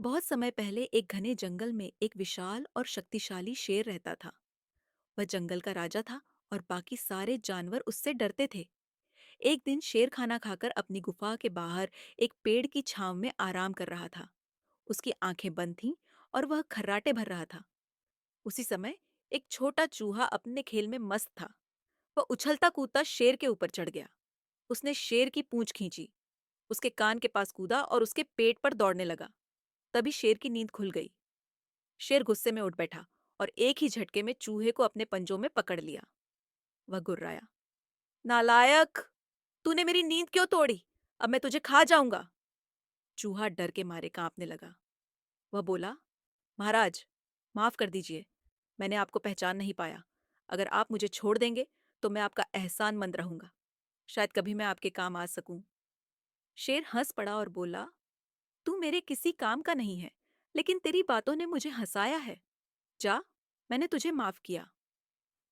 बहुत समय पहले एक घने जंगल में एक विशाल और शक्तिशाली शेर रहता था। वह जंगल का राजा था और बाकी सारे जानवर उससे डरते थे। एक दिन शेर खाना खाकर अपनी गुफा के बाहर एक पेड़ की छांव में आराम कर रहा था। उसकी आंखें बंद थीं और वह खर्राटे भर रहा था। उसी समय एक छोटा चूहा अपने खेल में मस्त था। वह उछलता कूदता शेर के ऊपर चढ़ गया। उसने शेर की पूंछ खींची, उसके कान के पास कूदा और उसके पेट पर दौड़ने लगा। तभी शेर की नींद खुल गई। शेर गुस्से में उठ बैठा और एक ही झटके में चूहे को अपने पंजों में पकड़ लिया। वह गुर्राया, नालायक, तूने मेरी नींद क्यों तोड़ी? अब मैं तुझे खा जाऊंगा। चूहा डर के मारे कांपने लगा। वह बोला, महाराज, माफ कर दीजिए, मैंने आपको पहचान नहीं पाया। अगर आप मुझे छोड़ देंगे तो मैं आपका एहसानमंद रहूंगा। शायद कभी मैं आपके काम आ सकूं। शेर हंस पड़ा और बोला, तू मेरे किसी काम का नहीं है, लेकिन तेरी बातों ने मुझे हंसाया है। जा, मैंने तुझे माफ किया।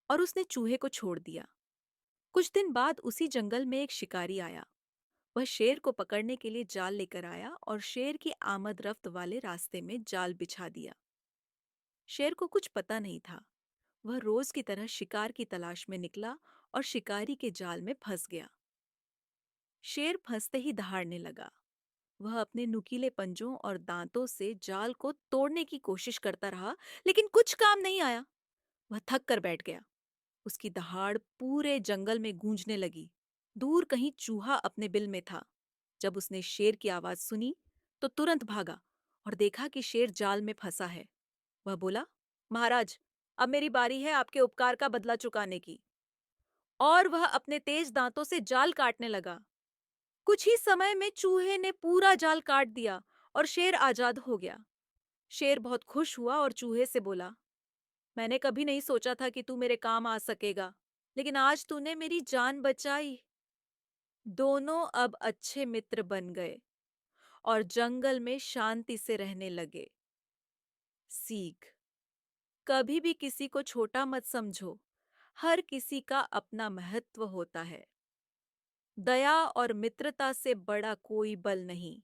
और उसने चूहे को छोड़ दिया। कुछ दिन बाद उसी जंगल में एक शिकारी आया। वह शेर को पकड़ने के लिए जाल लेकर आया और शेर की आमद रफ्त वाले रास्ते में जाल बिछा दिया। शेर को कुछ पता नहीं था। वह रोज की तरह शिकार की तलाश में निकला और शिकारी के जाल में फंस गया। शेर फंसते ही दहाड़ने लगा। वह अपने नुकीले पंजों और दांतों से जाल को तोड़ने की कोशिश करता रहा, लेकिन कुछ काम नहीं आया। वह थक कर बैठ गया। उसकी दहाड़ पूरे जंगल में गूंजने लगी। दूर कहीं चूहा अपने बिल में था। जब उसने शेर की आवाज सुनी तो तुरंत भागा और देखा कि शेर जाल में फंसा है। वह बोला, महाराज, अब मेरी बारी है आपके उपकार का बदला चुकाने की। और वह अपने तेज दांतों से जाल काटने लगा। कुछ ही समय में चूहे ने पूरा जाल काट दिया और शेर आजाद हो गया। शेर बहुत खुश हुआ और चूहे से बोला, मैंने कभी नहीं सोचा था कि तू मेरे काम आ सकेगा, लेकिन आज तूने मेरी जान बचाई। दोनों अब अच्छे मित्र बन गए और जंगल में शांति से रहने लगे। सीख, कभी भी किसी को छोटा मत समझो। हर किसी का अपना महत्व होता है। दया और मित्रता से बड़ा कोई बल नहीं।